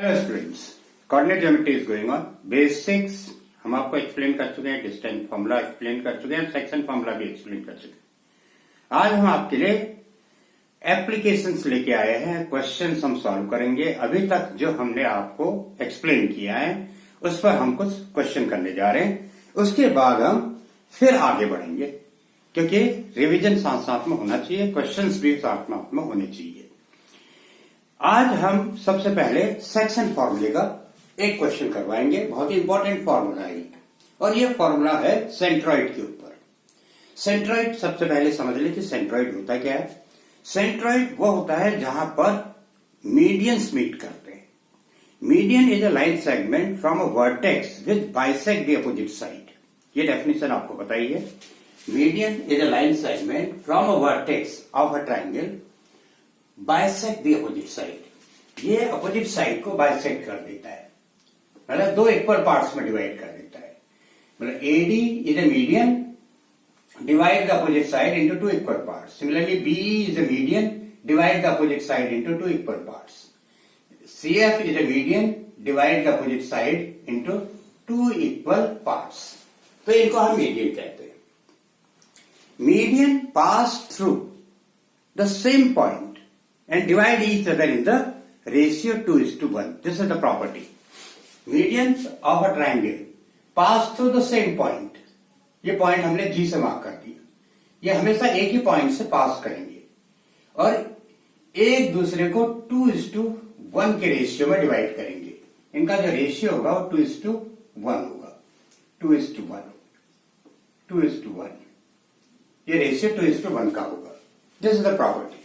Hello students, coordinate geometry is going on. Basics हम आपको explain कर चुके हैं, डिस्टेंस फॉर्मूला एक्सप्लेन कर चुके हैं, सेक्शन फॉर्मूला भी एक्सप्लेन कर चुके हैं। आज हम आपके लिए एप्लीकेशंस लेके आए हैं, क्वेश्चंस हम सॉल्व करेंगे। अभी तक जो हमने आपको एक्सप्लेन किया है उस पर हम कुछ क्वेश्चन करने जा रहे हैं। उसके बाद हम फिर आगे बढ़ेंगे, क्योंकि रिविजन साथ साथ में होना चाहिए, क्वेश्चंस भी साथ साथ में होने चाहिए। आज हम सबसे पहले सेक्शन फॉर्मूले का एक क्वेश्चन करवाएंगे। बहुत ही इंपॉर्टेंट फॉर्मूला है और ये फॉर्मूला है सेंट्रॉइड के ऊपर। सेंट्रॉइड सबसे पहले समझ लें कि सेंट्रॉइड होता क्या है। सेंट्रॉइड वो होता है जहां पर मीडियंस मीट करते हैं। Median is a line segment from a vertex which bisect the opposite side. ये डेफिनेशन आपको पता ही है। Median is a line segment from a vertex of a triangle bisect the opposite side. ये opposite side को bisect कर देता है, मतलब दो इक्वल पार्ट्स में डिवाइड कर देता है। मतलब AD is a median, divide the opposite side into two equal parts. Similarly BE is a median, divide the opposite side into two equal parts. CF is a median, divide the opposite side into two equal parts. तो इनको हम median कहते हैं। Median pass through the same point and divide each other in the ratio 2:1. This is the property. Medians of a triangle pass through the same point. ये point हमने G से mark कर दिया। ये हमेशा एक ही पॉइंट से पास करेंगे और एक दूसरे को 2:1 के रेशियो में डिवाइड करेंगे। इनका जो रेशियो होगा वो 2:1 होगा। 2:1, 2:1। ये रेशियो 2:1 का होगा। This is the property.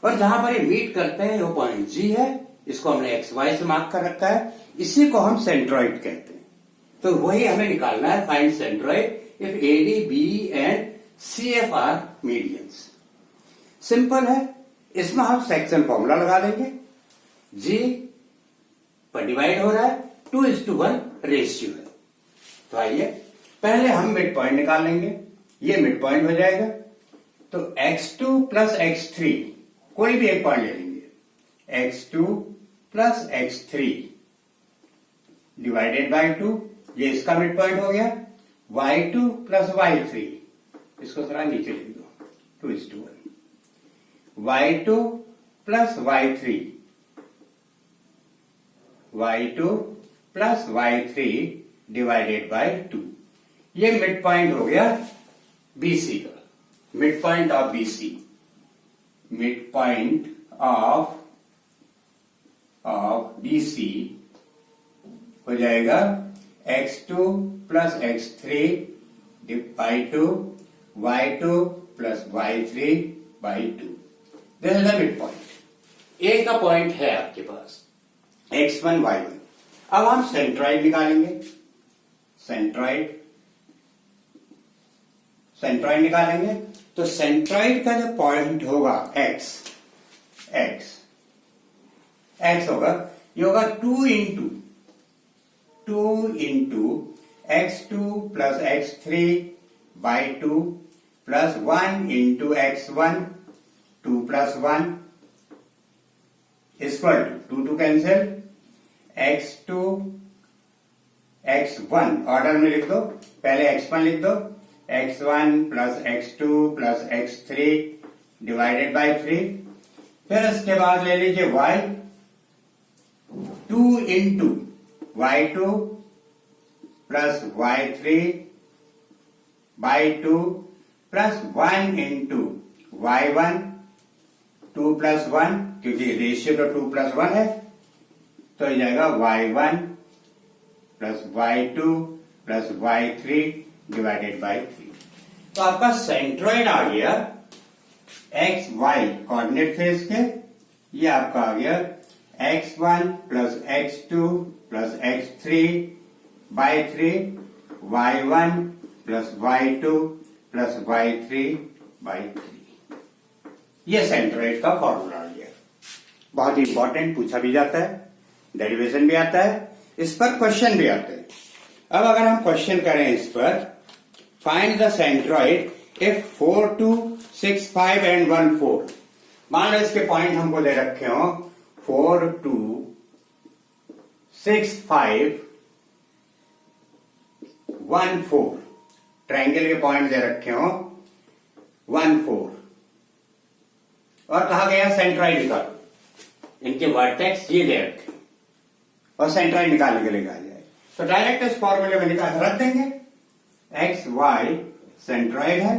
और जहां पर ये मीट करते हैं वो पॉइंट G है, इसको हमने एक्स वाई से मार्क कर रखा है, इसी को हम सेंट्रॉइड कहते हैं। तो वही हमें निकालना है, find centroid if AD, BE and CF are medians. Simple है, इसमें हम सेक्शन फॉर्मूला लगा देंगे। G पर डिवाइड हो रहा है, 2:1 रेशियो है। तो आइए पहले हम मिड पॉइंट निकाल लेंगे। ये मिड पॉइंट हो जाएगा। तो x2 प्लस x3 कोई भी एक पॉइंट ले लेंगे। x2 plus x3 divided by 2, ये इसका मिड पॉइंट हो गया। y2 प्लस y3, इसको थोड़ा नीचे लिख दो, 2:1। y2 plus y3, y2 plus y3 divided by 2, ये मिड पॉइंट हो गया BC का। Mid point of BC, midpoint of BC हो जाएगा x2 plus x3 by 2, y2 plus y3 by 2। This is the mid point. A का point है आपके पास x1, y1। अब हम सेंट्रॉइड निकालेंगे। सेंट्रॉइड निकालेंगे तो सेंट्रॉइड का जो पॉइंट होगा x होगा, ये होगा 2 into x2 plus x3 by 2 plus 1 into x1, 2 plus 1 equal to 2 cancel, x2 x1 order में लिख दो। पहले x1 लिख दो, x1 plus x2 plus x3 divided by 3। फिर इसके बाद ले लीजिए y, 2 into y2 plus y3 by 2 plus 1 into y1, 2 plus 1, क्योंकि रेशियो तो 2 प्लस 1 है, तो ये जाएगा y1 plus y2 plus y3 divided by 3। तो आपका सेंट्रॉइड आ गया एक्स वाई कोऑर्डिनेट थे इसके। ये आपका आ गया x1 plus x2 plus x3 by 3, y1 plus y2 plus y3 by 3। ये सेंट्रॉइड का फॉर्मूला आ गया। बहुत इंपॉर्टेंट, पूछा भी जाता है, डेरिवेशन भी आता है, इस पर क्वेश्चन भी आते हैं। अब अगर हम क्वेश्चन करें इस पर, find the centroid if 4, 2, 6, 5 and 1, 4। मान लो इसके पॉइंट हमको दे रखे हो 4, 2, 6 5 1 4 ट्रायंगल के पॉइंट दे रखे हो 1 4 और कहा गया सेंट्रॉइड निकालो। इनके वर्टेक्स ये दे रखे और सेंट्रॉइड निकालने के लिए कहा जाए तो डायरेक्ट इस फॉर्मूले में निकाल रख देंगे। एक्स वाई सेंट्रॉइड है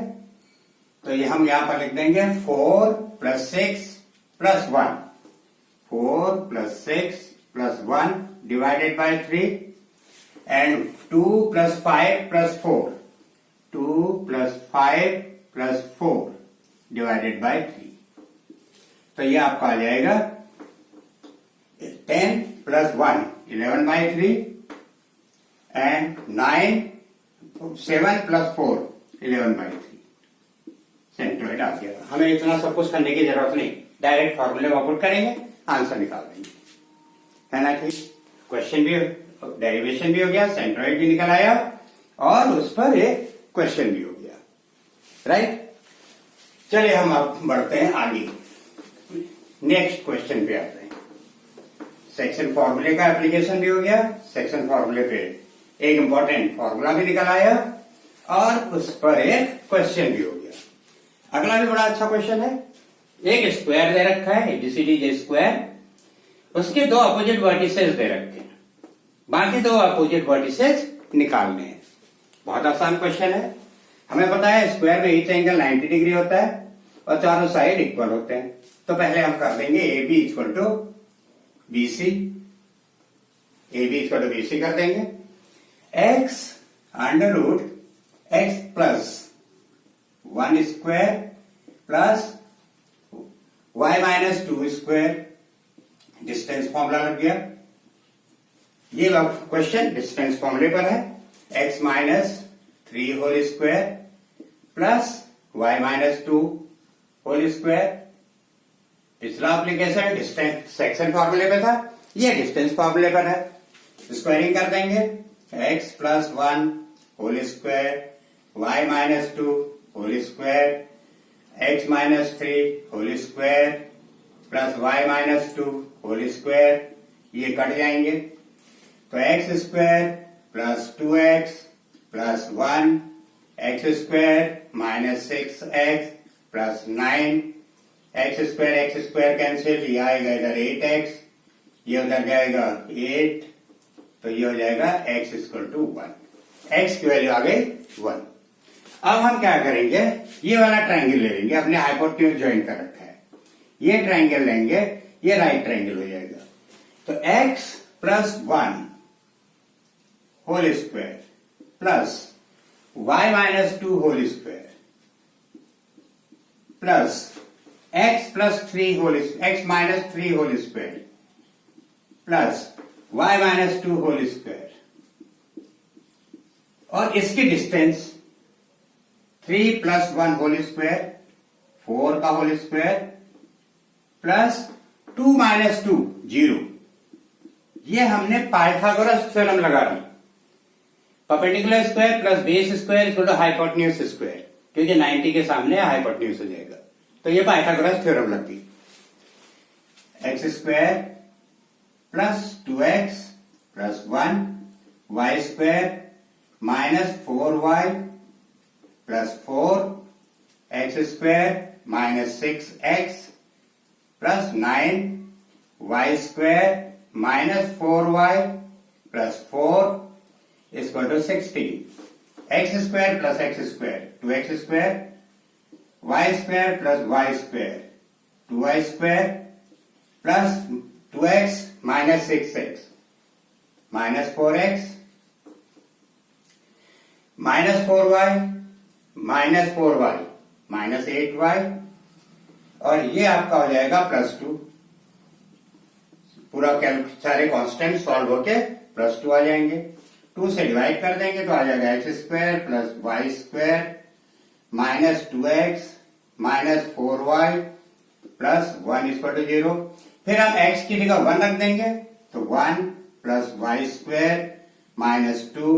तो ये हम यहां पर लिख देंगे 4 + 6 + 1 4 + 6 + 1 divided by 3 and 2 + 5 + 4 2 + 5 + 4 divided by 3 तो ये आपका आ जाएगा 10 + 1 11/3 and 9 7 + 4 11/3 सेंट्रॉइड आ गया। हमें इतना सब कुछ करने की जरूरत नहीं, डायरेक्ट फॉर्मूले में पुट करेंगे आंसर निकाल देंगे, है ना। ठीक, क्वेश्चन भी डेरिवेशन भी हो गया, सेंट्रॉइड भी निकल आया और उस पर एक क्वेश्चन भी हो गया, राइट। चलिए हम अब बढ़ते हैं आगे, नेक्स्ट क्वेश्चन पे आते हैं। सेक्शन फॉर्मूले का एप्लीकेशन भी हो गया, सेक्शन फॉर्मूले पे एक इंपॉर्टेंट फॉर्मूला भी निकल आया और उस पर एक क्वेश्चन भी हो गया। अगला भी बड़ा अच्छा क्वेश्चन है। एक स्क्वायर दे रखा है ABCD स्क्वायर, उसके दो अपोजिट वर्टिसेस दे रखे हैं, बाकी दो अपोजिट वर्टिसेस निकालने हैं। बहुत आसान क्वेश्चन है। हमें पता है स्क्वायर में ईच एंगल 90 डिग्री होता है और चारों साइड इक्वल होते हैं। तो पहले हम कर देंगे AB = BC, AB = BC कर देंगे। x √x + 1 square plus y - 2 square, distance formula लग गया। ये क्वेश्चन डिस्टेंस फॉर्मूले पर है। x - 3 whole square plus y - 2 whole square. पिछला एप्लीकेशन डिस्टेंस सेक्शन फॉर्मूले पे था, ये डिस्टेंस फॉर्मूले पर है। स्क्वायरिंग कर देंगे x + 1 whole square y - 2 whole square x - 3 whole square plus y - 2 whole square, ये कट जाएंगे तो x square plus 2x plus 1 x square - 6x plus 9 x square cancel, ये आएगा इधर 8x, ये उधर जाएगा 8, तो ये हो जाएगा x = 1, x की वैल्यू आ गई 1। अब हम क्या करेंगे, ये वाला ट्रायंगल ले लेंगे, अपने हाइपोटेन्यूज ज्वाइन कर रखा है, ये ट्रायंगल लेंगे, ये राइट ट्रायंगल हो जाएगा। तो x + 1 whole square plus y - 2 whole square plus x + 3 whole x - 3 whole square plus y - 2 whole square और इसकी डिस्टेंस 3 + 1 होल स्क्वायर 4 का होल स्क्वायर प्लस 2 - 2 0। ये हमने पाइथागोरस थ्योरम लगा दी। Perpendicular square plus base square = hypotenuse square, क्योंकि 90 के सामने हाइपोटेन्यूज हो जाएगा, तो ये पाइथागोरस थ्योरम लगती। x² plus 2x plus 1 y² - 4y plus 4 x² - 6x plus 9 y² - 4y plus 4 = 16। x² plus x² 2x² y² plus y² 2y² plus 2x - 6x - 4x - 4y - 4y - 8y और ये आपका हो जाएगा +2। पूरा सारे कांस्टेंट सॉल्व होके +2 आ जाएंगे। 2 से डिवाइड कर देंगे तो आ जाएगा x² plus y² - 2x - 4y plus 1 = 0। फिर हम x की जगह 1 रख देंगे तो 1 प्लस y² - 2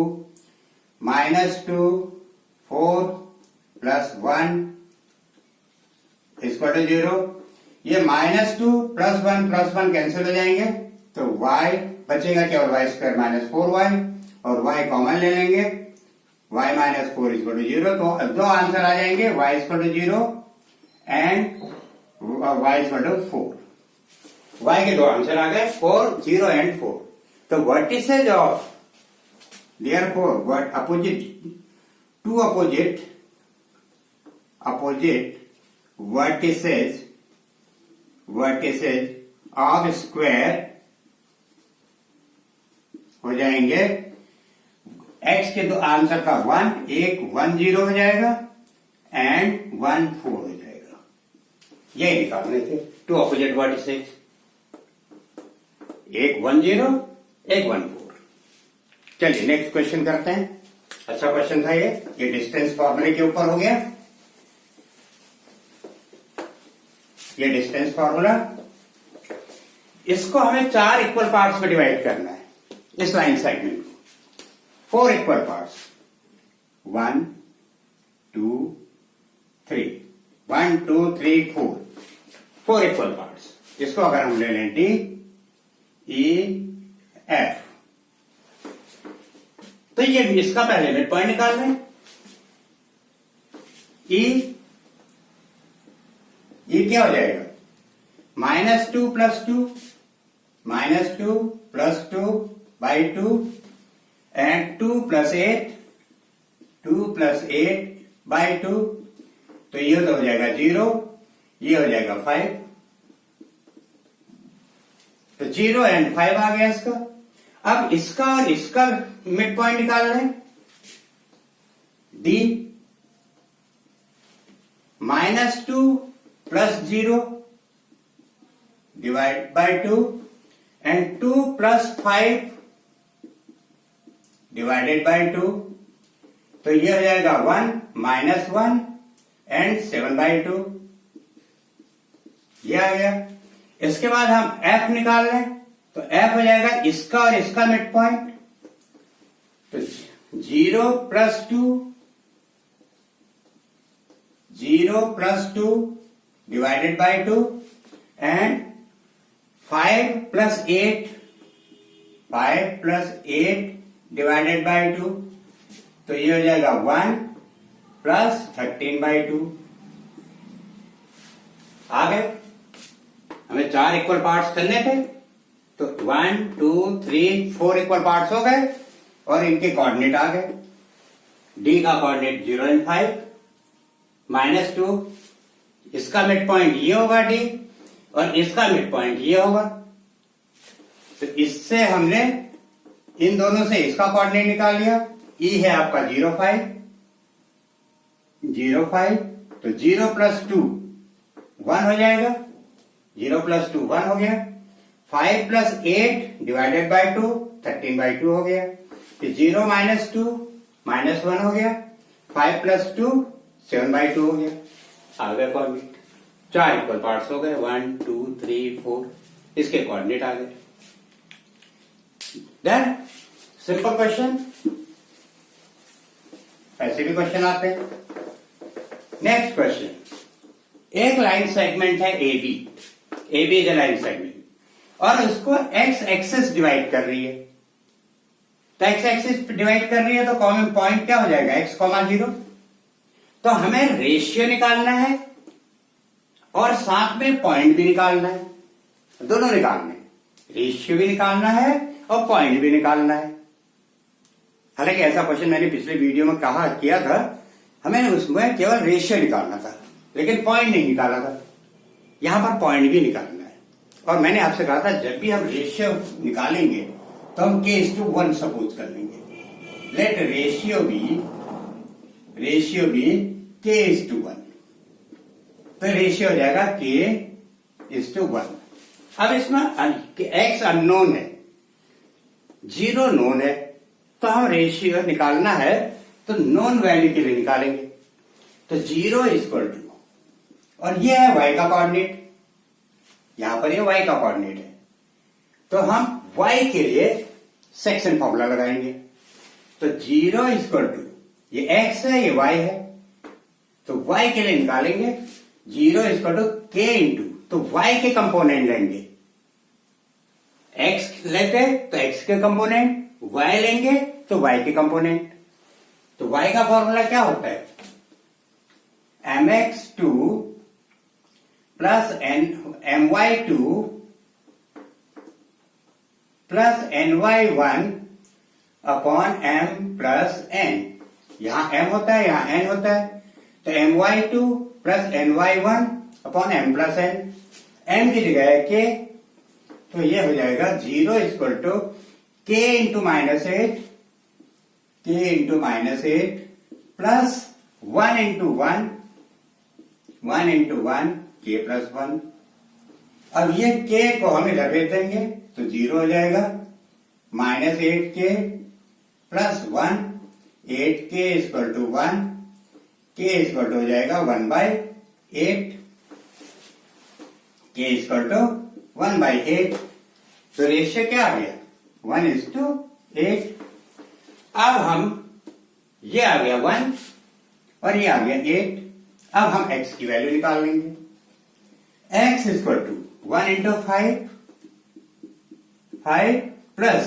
-2 4 प्लस 1 = 0। ये -2 +1 +1 कैंसिल हो जाएंगे तो y बचेगा केवल वाई स्क्वायर माइनस 4y और y कॉमन ले लेंगे, y माइनस 4 इक्वल टू 0। तो दो आंसर आ जाएंगे, y equal to 0 and y equal to 4। y के दो आंसर आ गए, 4, 0 एंड 4। तो vertices of therefore what opposite two opposite vertices of square हो जाएंगे, x के दो आंसर का 1, एक 1 0 हो जाएगा एंड 1 4 हो जाएगा। ये निकालने थे टू ऑपोजिट वर्टिसेज, एक 1 0 एक 1 4। चलिए नेक्स्ट क्वेश्चन करते हैं। अच्छा क्वेश्चन था ये डिस्टेंस फॉर्मूले के ऊपर हो गया। ये डिस्टेंस फॉर्मूला, इसको हमें 4 इक्वल पार्ट्स में डिवाइड करना है, इस लाइन सेगमेंट को 4 इक्वल पार्ट्स, 1 2 3 1 2 3 4 इक्वल पार्ट्स। इसको अगर हम ले लें डी ई एफ, तो ये इसका पहले मिड पॉइंट निकाल लें। ई क्या हो जाएगा, -2 + 2 -2 + 2 by 2 एंड 2 + 8 by 2। तो ये तो हो जाएगा 0, ये हो जाएगा 5। तो 0 एंड 5 आ गया इसका। अब इसका और इसका मिड पॉइंट निकाल लें, D -2 + 0 divide by 2 and 2 + 5 divided by 2। तो ये हो जाएगा 1 -1 एंड 7 by 2। ये आ गया। इसके बाद हम f निकाल लें, तो f हो जाएगा इसका और इसका मिड पॉइंट। तो 0 + 2 divided by 2 and 5 + 8 divided by 2। तो ये हो जाएगा 1 + 13 by 2। आ गए। हमें 4 इक्वल पार्ट्स करने थे, तो 1 2 3 4 इक्वल पार्ट्स हो गए और इनके कोऑर्डिनेट आ गए। डी का कोऑर्डिनेट 0 एंड 5 -2, इसका मिड पॉइंट ये होगा डी और इसका मिड पॉइंट ये होगा। तो इससे हमने इन दोनों से इसका कोऑर्डिनेट निकाल लिया। ई है आपका 0 5, तो 0 + 2 1 हो जाएगा, 0 + 2 1 हो गया। 5 + 8 डिवाइडेड बाय 2 13 by 2 हो गया। फिर 0 - 2 -1 हो गया। 5 + 2 7 by 2 हो गया। आ गया कोऑर्डिनेट। 4 इक्वल पार्ट्स हो गए, 1 2 3 4, इसके कोऑर्डिनेट आ गए। देन सिंपल क्वेश्चन, ऐसे भी क्वेश्चन आते हैं। नेक्स्ट क्वेश्चन, एक लाइन सेगमेंट है AB is a line segment और उसको x एक्सिस डिवाइड कर रही है। तो x एक्सिस डिवाइड कर रही है तो कॉमन पॉइंट क्या हो जाएगा, x, 0। तो हमें रेशियो निकालना है और साथ में पॉइंट भी निकालना है, दोनों निकालने, रेशियो भी निकालना है और पॉइंट भी निकालना है। हालांकि ऐसा क्वेश्चन मैंने पिछले वीडियो में किया था, हमें उसमें केवल रेशियो निकालना था लेकिन पॉइंट नहीं निकाला था। यहां पर पॉइंट भी निकालना है। और मैंने आपसे कहा था जब भी हम रेशियो निकालेंगे तो हम k/1 सपोज कर लेंगे। Let ratio be k/1। तो रेशियो हो जाएगा k/1। अब इसमें x अननोन है, 0 नोन है, तो हम रेशियो निकालना है तो नॉन वैल्यू के लिए निकालेंगे। तो 0 = और ये है y का कोऑर्डिनेट, यहां पर ये y का कोऑर्डिनेट है। तो हम y के लिए सेक्शन फॉर्मूला लगाएंगे। तो 0 ये x है, ये y है, तो y के लिए निकालेंगे 0 k × तो y के कंपोनेंट लेंगे, x लेते तो x के कंपोनेंट, y लेंगे तो y के कंपोनेंट। तो y का फॉर्मूला क्या होता है? mx2 plus my2 plus ny1 upon m plus n। यहां m होता है, यहां n होता है, तो my2 plus ny1 upon m plus n। m की जगह है k, तो ये हो जाएगा 0 equal to k into -8, k into -8 plus 1 into 1, 1 into 1 k plus 1। अब ये k को हम इधर भेज देंगे तो 0 हो जाएगा, -8k plus 1, 8k equal to 1, k equal to हो जाएगा 1/8, k इक्वल टू 1/8। तो रेशियो क्या आ गया? 1:8। अब हम, ये आ गया 1 और ये आ गया 8। अब हम x की वैल्यू निकाल लेंगे। x equal to 1 into 5, 5 plus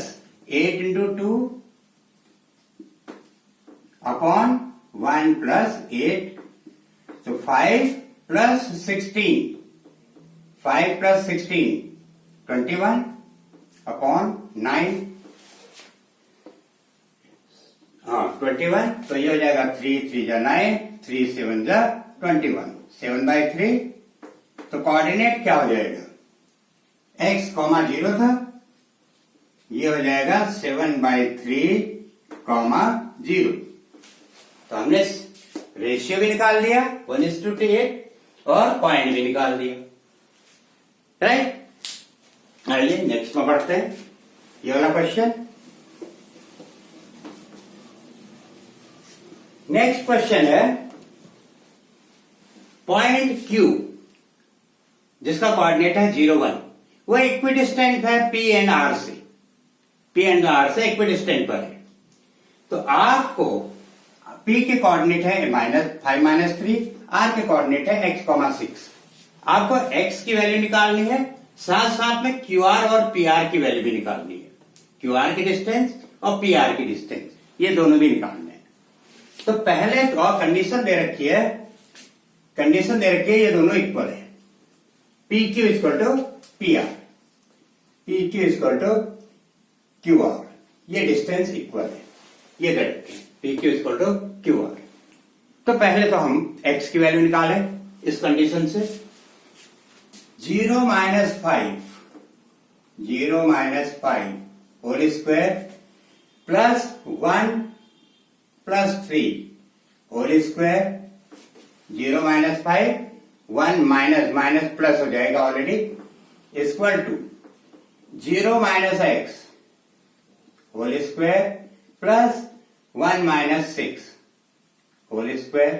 8 into 2 upon 1 plus 8, तो 5 प्लस 16, 5 प्लस 16 21 अपॉन 9, हाँ 21। तो ये हो जाएगा 3 3 जा 9, 3 7 जा 21, 7/3। तो कोऑर्डिनेट क्या हो जाएगा? x, 0 था, ये हो जाएगा 7/3, 0। तो हमने रेशियो भी निकाल लिया 1:8 और पॉइंट भी निकाल दिया, राइट। आइए नेक्स्ट में बढ़ते हैं। ये वाला क्वेश्चन, नेक्स्ट क्वेश्चन है पॉइंट Q जिसका कोऑर्डिनेट है 0 1, वो इक्विडिस्टेंट है P एंड R से, P एंड R से इक्विडिस्टेंट पर है। तो आपको P के कोऑर्डिनेट है -5 -3, R के कोऑर्डिनेट है x, 6। आपको x की वैल्यू निकालनी है, साथ साथ में QR और PR की वैल्यू भी निकालनी है। QR की डिस्टेंस और PR की डिस्टेंस, ये दोनों भी निकालने हैं। तो पहले तो कंडीशन दे रखी है, ये दोनों इक्वल है। PQ equal to PR, PQ equal to QR, ये डिस्टेंस इक्वल है, ये दे रखे हैं PQ इक्वल टू QR। तो पहले तो हम x की वैल्यू निकालें इस कंडीशन से। 0 - 5 whole square plus 1 plus 3 whole square, 0 - 5, 1 minus plus हो जाएगा already, equal to 0 - x whole square plus 1 - 6 whole square,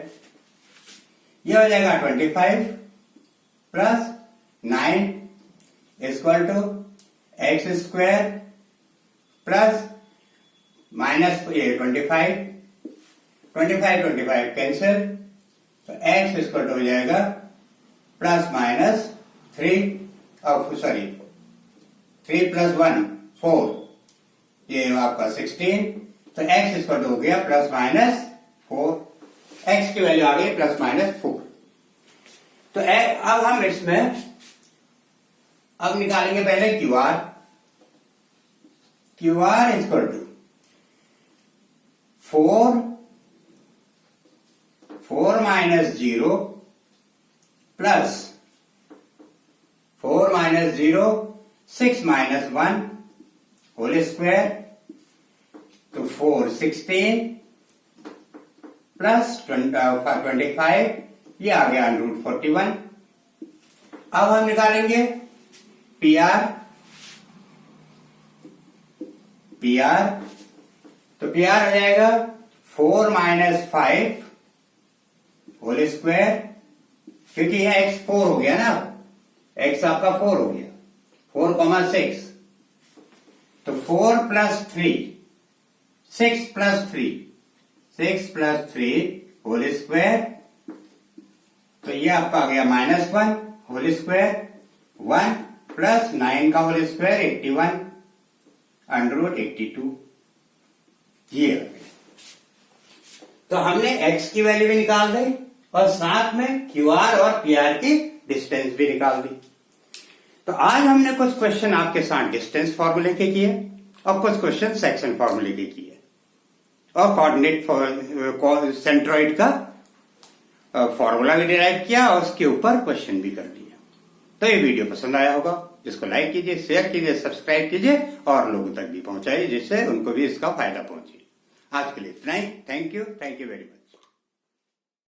यह हो जाएगा 25 plus 9 equal to x square plus -25 cancel, तो x इक्वल टू हो जाएगा +-3, 3 + 1 4, ये आपका 16। तो x इक्वल टू हो गया +-4, x की वैल्यू आ गई +-4। तो अब हम इसमें अब निकालेंगे पहले QR। QR इक्वल टू 4 - 0 प्लस 4 - 0 6 - 1 होल स्क्वायर, तो 4 16 प्लस 25, ये आ गया √41। अब हम निकालेंगे PR, तो PR हो जाएगा 4 - 5 होल स्क्वायर, क्योंकि यह x 4 हो गया ना, x आपका 4 हो गया, 4, 6, तो 4 + 3, 6 + 3 होल स्क्वायर, तो ये आपका आ गया -1 होल स्क्वायर, 1 प्लस 9 का होल स्क्वायर 81 √82 ये। तो हमने x की वैल्यू भी निकाल दी और साथ में QR और PR की डिस्टेंस भी निकाल दी। तो आज हमने कुछ क्वेश्चन आपके साथ डिस्टेंस फॉर्मूले के किए और कुछ क्वेश्चन सेक्शन फॉर्मूले के किए और कोऑर्डिनेट सेंट्रॉइड का फॉर्मूला भी डिराइव किया और उसके ऊपर क्वेश्चन भी कर दिया। तो ये वीडियो पसंद आया होगा, इसको लाइक कीजिए, शेयर कीजिए, सब्सक्राइब कीजिए और लोगों तक भी पहुंचाइए जिससे उनको भी इसका फायदा पहुंचे। आज के लिए इतना ही। Thank you very much.